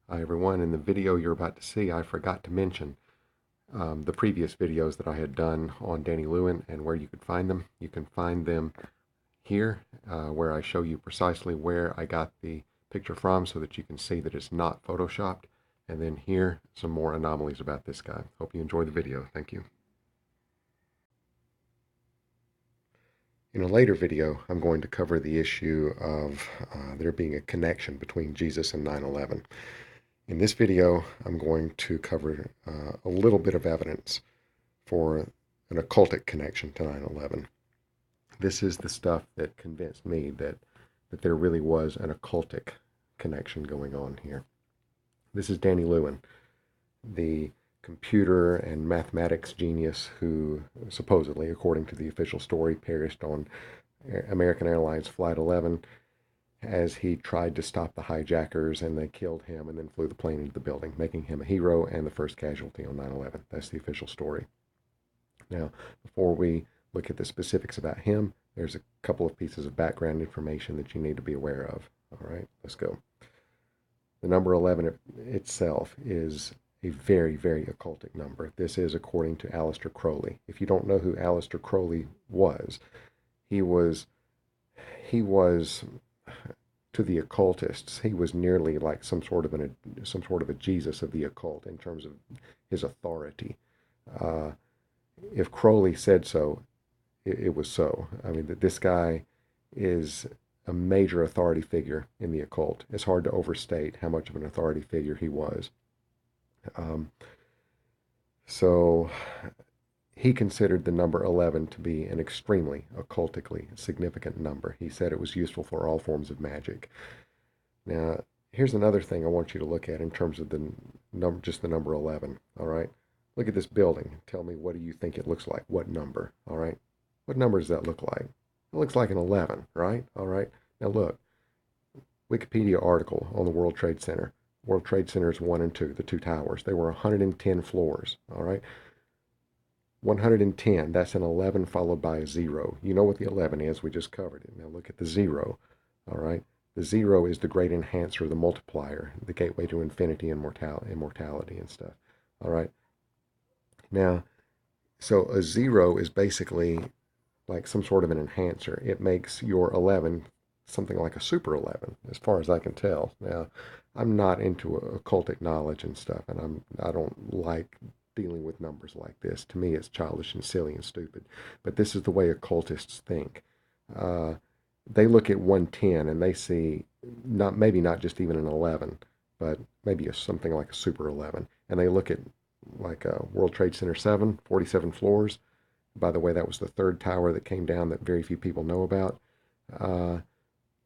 Hi everyone, in the video you're about to see, I forgot to mention the previous videos that I had done on Danny Lewin and where you could find them. You can find them here where I show you precisely where I got the picture from so that you can see that it's not photoshopped. And then here, some more anomalies about this guy. Hope you enjoy the video. Thank you. In a later video, I'm going to cover the issue of there being a connection between Jesus and 9/11. In this video, I'm going to cover a little bit of evidence for an occultic connection to 9/11. This is the stuff that convinced me that there really was an occultic connection going on here. This is Danny Lewin, the computer and mathematics genius who supposedly, according to the official story, perished on American Airlines Flight 11 as he tried to stop the hijackers, and they killed him and then flew the plane into the building, making him a hero and the first casualty on 9/11. That's the official story. Now, before we look at the specifics about him, there's a couple of pieces of background information that you need to be aware of. All right, let's go. The number 11 itself is a very, very occultic number. This is according to Aleister Crowley. If you don't know who Aleister Crowley was, he was to the occultists, he was nearly like some sort of a Jesus of the occult in terms of his authority. If Crowley said so, it was so. I mean, that this guy is a major authority figure in the occult. It's hard to overstate how much of an authority figure he was. So he considered the number 11 to be an extremely occultically significant number. He said it was useful for all forms of magic. Now, here's another thing I want you to look at in terms of the number, just the number 11. All right, look at this building. Tell me, what do you think it looks like? What number? All right, what number does that look like? It looks like an 11, right? All right. Now look, Wikipedia article on the World Trade Center. World Trade Centers 1 and 2, the two towers. They were 110 floors. All right. 110, that's an 11 followed by a 0. You know what the 11 is. We just covered it. Now look at the 0. All right. The 0 is the great enhancer, the multiplier, the gateway to infinity and immortality and stuff. All right. Now, so a 0 is basically like some sort of an enhancer. It makes your 11 something like a super 11, as far as I can tell. Now, I'm not into occultic knowledge and stuff, and I don't like dealing with numbers like this. To me, it's childish and silly and stupid. But this is the way occultists think. They look at 110 and they see not just even an 11, but maybe something like a super 11. And they look at like World Trade Center 7, 47 floors. By the way, that was the third tower that came down that very few people know about.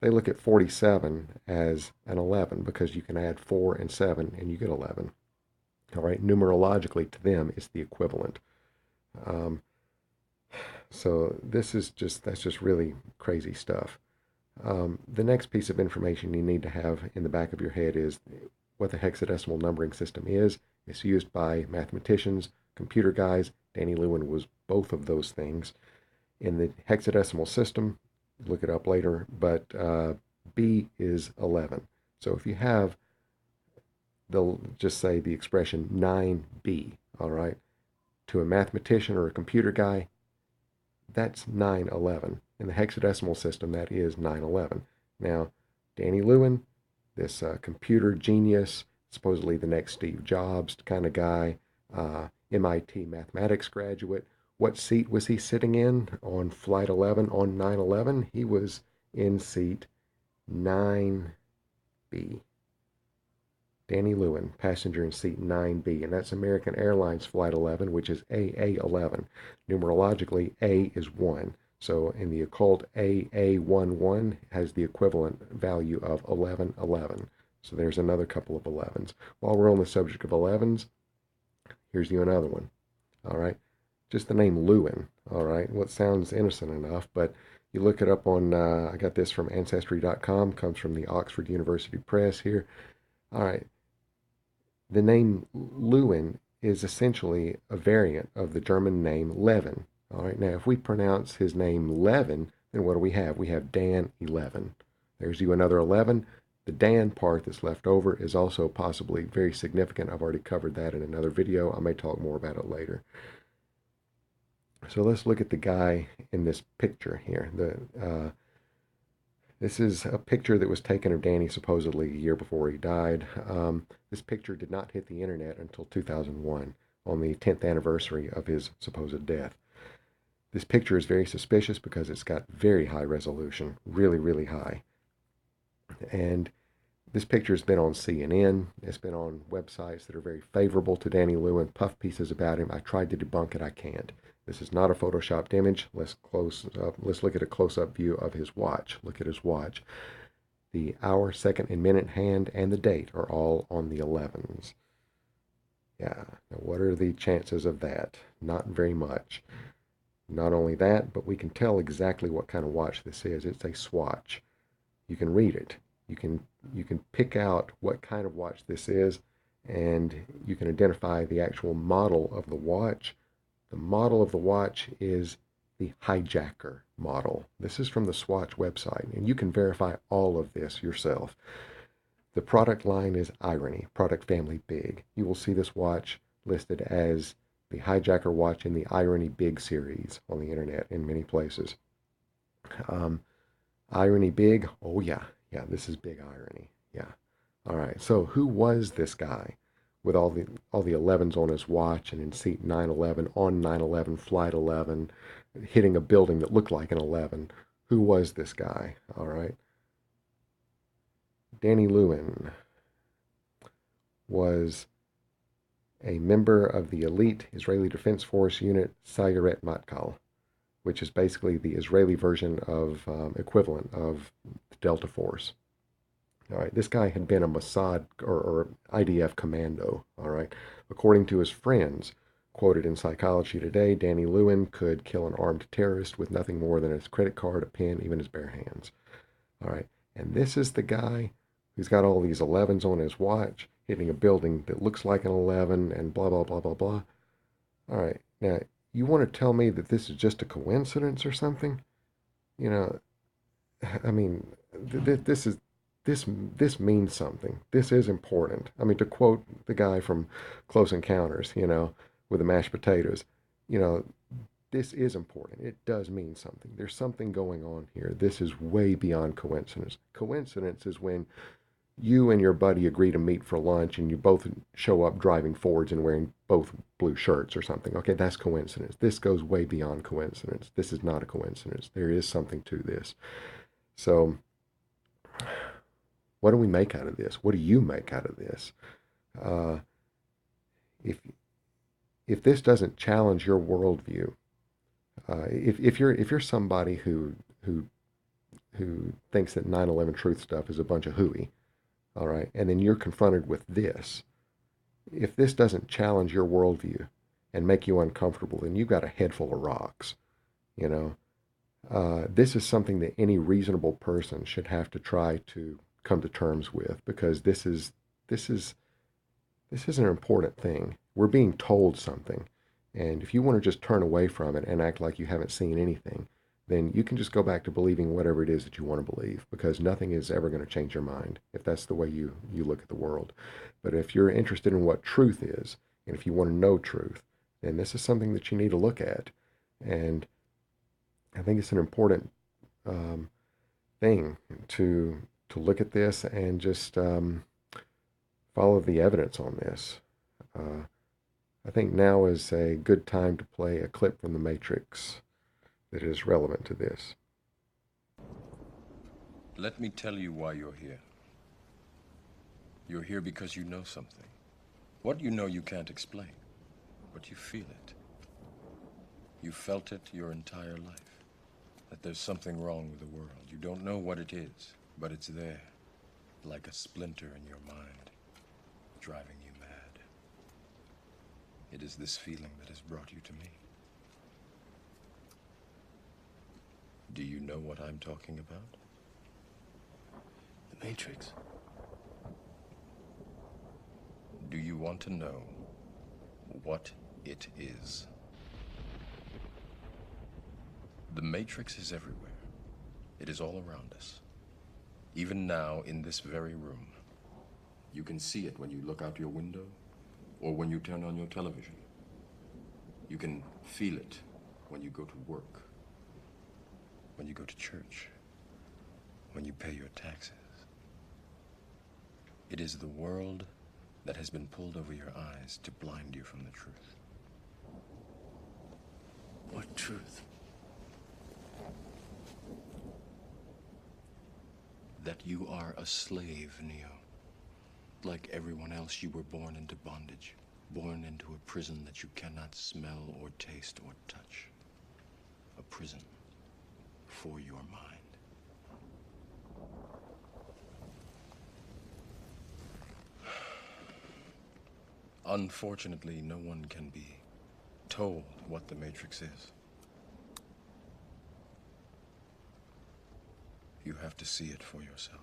They look at 47 as an 11 because you can add 4 and 7 and you get 11. All right, numerologically to them, it's the equivalent. Um, so that's just really crazy stuff. The next piece of information you need to have in the back of your head is what the hexadecimal numbering system is. It's used by mathematicians, computer guys. Danny Lewin was both of those things. In the hexadecimal system, look it up later, but B is 11. So if you have, they'll just say the expression 9B, all right, to a mathematician or a computer guy, that's 911. In the hexadecimal system, that is 911. Now, Danny Lewin, this computer genius, supposedly the next Steve Jobs kind of guy, MIT mathematics graduate, what seat was he sitting in on Flight 11 on 9/11? He was in seat 9B. Danny Lewin, passenger in seat 9B, and that's American Airlines Flight 11, which is AA11. Numerologically, A is 1. So in the occult, AA11 has the equivalent value of 1111. So there's another couple of 11s. While we're on the subject of 11s, here's you another one. All right. Just the name Lewin. All right. Well, it sounds innocent enough, but you look it up on, I got this from Ancestry.com, comes from the Oxford University Press here. All right. The name Lewin is essentially a variant of the German name Levin. All right, now if we pronounce his name Levin, then what do we have? We have Dan 11. There's you another 11. The Dan part that's left over is also possibly very significant. I've already covered that in another video. I may talk more about it later. So let's look at the guy in this picture here. This is a picture that was taken of Danny supposedly a year before he died. This picture did not hit the internet until 2001, on the 10th anniversary of his supposed death. This picture is very suspicious because it's got very high resolution, really, really high. And this picture has been on CNN. It's been on websites that are very favorable to Danny Lewin, puff pieces about him. I tried to debunk it. I can't. This is not a photoshopped image. Let's look at a close-up view of his watch. Look at his watch. The hour, second, and minute hand and the date are all on the 11s. Yeah. Now, what are the chances of that? Not very much. Not only that, but we can tell exactly what kind of watch this is. It's a swatch. You can read it. You can pick out what kind of watch this is, and you can identify the actual model of the watch. The model of the watch is the hijacker model. This is from the Swatch website, and you can verify all of this yourself. The product line is Irony, product family big. You will see this watch listed as the hijacker watch in the Irony Big series on the internet in many places. Irony Big, oh yeah, this is big irony. Yeah. All right. So who was this guy with all the 11s on his watch and in seat 911 on 911 flight 11 hitting a building that looked like an 11? Who was this guy? All right. Danny Lewin was a member of the elite Israeli Defense Force unit Sayeret Matkal, which is basically the Israeli version of equivalent of the Delta Force. All right, this guy had been a Mossad or IDF commando. All right, according to his friends, quoted in Psychology Today, Danny Lewin could kill an armed terrorist with nothing more than his credit card, a pen, even his bare hands. All right, and this is the guy who's got all these 11s on his watch, hitting a building that looks like an 11, and blah blah blah blah blah. All right, now you want to tell me that this is just a coincidence or something? You know, I mean, this means something. This is important. I mean, to quote the guy from Close Encounters, with the mashed potatoes, this is important. It does mean something. There's something going on here. This is way beyond coincidence. Coincidence is when you and your buddy agree to meet for lunch and you both show up driving Fords and wearing both blue shirts or something. Okay, that's coincidence. This goes way beyond coincidence. This is not a coincidence. There is something to this. So, what do we make out of this? What do you make out of this? If this doesn't challenge your worldview, if you're somebody who thinks that 9/11 truth stuff is a bunch of hooey, all right, and then you're confronted with this, if this doesn't challenge your worldview and make you uncomfortable, then you've got a head full of rocks. This is something that any reasonable person should have to try to come to terms with, because this is an important thing. We're being told something, and if you want to just turn away from it and act like you haven't seen anything, then you can just go back to believing whatever it is that you want to believe, because nothing is ever going to change your mind if that's the way you look at the world. But if you're interested in what truth is, and if you want to know truth, then this is something that you need to look at. And I think it's an important thing to look at this and just follow the evidence on this. I think now is a good time to play a clip from The Matrix that is relevant to this. Let me tell you why you're here. You're here because you know something. What you know you can't explain, but you feel it. You felt it your entire life, that there's something wrong with the world. You don't know what it is, but it's there, like a splinter in your mind, driving you mad. It is this feeling that has brought you to me. Do you know what I'm talking about? The Matrix. Do you want to know what it is? The Matrix is everywhere. It is all around us. Even now, in this very room. You can see it when you look out your window or when you turn on your television. You can feel it when you go to work, when you go to church, when you pay your taxes. It is the world that has been pulled over your eyes to blind you from the truth. What truth? That you are a slave, Neo. Like everyone else, you were born into bondage, born into a prison that you cannot smell or taste or touch. A prison for your mind. Unfortunately, no one can be told what the Matrix is. You have to see it for yourself.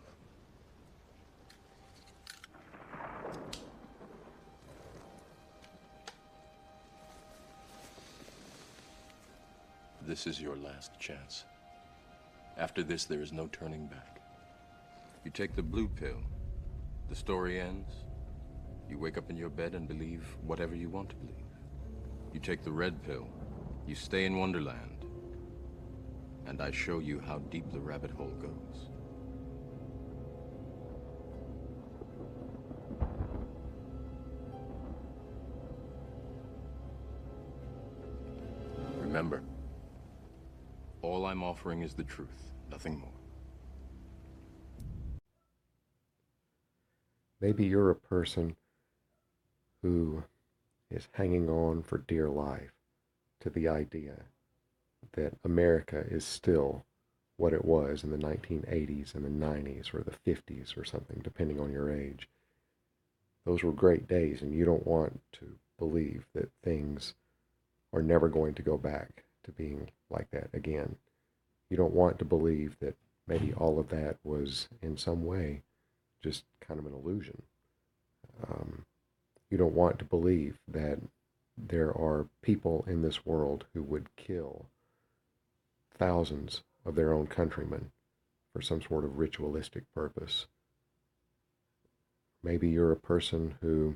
This is your last chance. After this, there is no turning back. You take the blue pill, the story ends. You wake up in your bed and believe whatever you want to believe. You take the red pill, you stay in Wonderland, and I show you how deep the rabbit hole goes. Remember, all I'm offering is the truth, nothing more. Maybe you're a person who is hanging on for dear life to the idea that America is still what it was in the 1980s and the 90s or the 50s or something, depending on your age. Those were great days, and you don't want to believe that things are never going to go back to being like that again. You don't want to believe that maybe all of that was in some way just kind of an illusion. You don't want to believe that there are people in this world who would kill thousands of their own countrymen for some sort of ritualistic purpose. Maybe you're a person who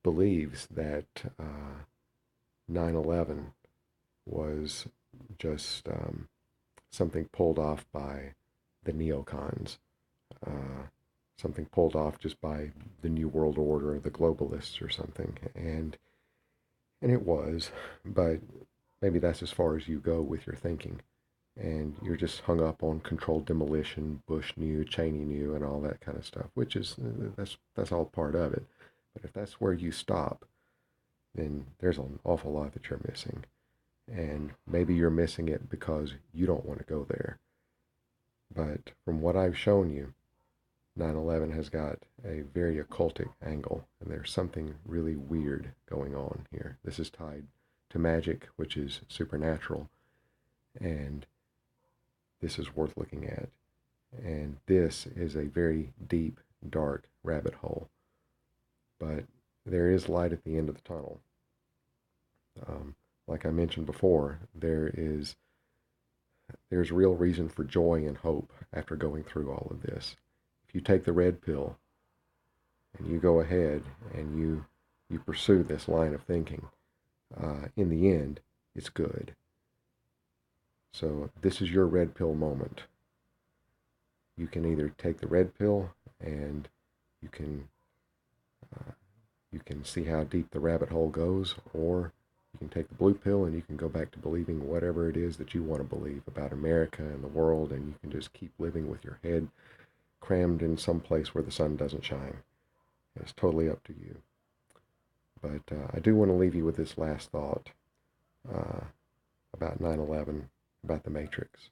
believes that 9/11 was just something pulled off by the neocons, something pulled off just by the New World Order or the globalists or something. And it was, but maybe that's as far as you go with your thinking. And you're just hung up on controlled demolition, Bush knew, Cheney knew, and all that kind of stuff, which is, that's all part of it. But if that's where you stop, then there's an awful lot that you're missing. And maybe you're missing it because you don't want to go there. But from what I've shown you, 9/11 has got a very occultic angle, and there's something really weird going on here. This is tied to magic, which is supernatural, and this is worth looking at. And this is a very deep, dark rabbit hole. But there is light at the end of the tunnel. Like I mentioned before, there's real reason for joy and hope after going through all of this. If you take the red pill and you go ahead and you pursue this line of thinking, in the end, it's good. So this is your red pill moment. You can either take the red pill and you can see how deep the rabbit hole goes, or you can take the blue pill and you can go back to believing whatever it is that you want to believe about America and the world, and you can just keep living with your head crammed in some place where the sun doesn't shine. It's totally up to you. But I do want to leave you with this last thought about 9/11, about the Matrix.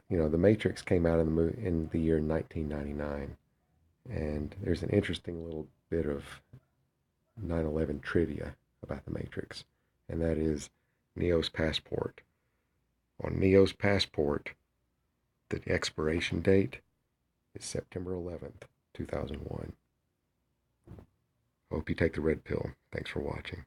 The Matrix came out in the year 1999, and there's an interesting little bit of 9/11 trivia about the Matrix, and that is Neo's passport. On Neo's passport, the expiration date is September 11th, 2001. Hope you take the red pill. Thanks for watching.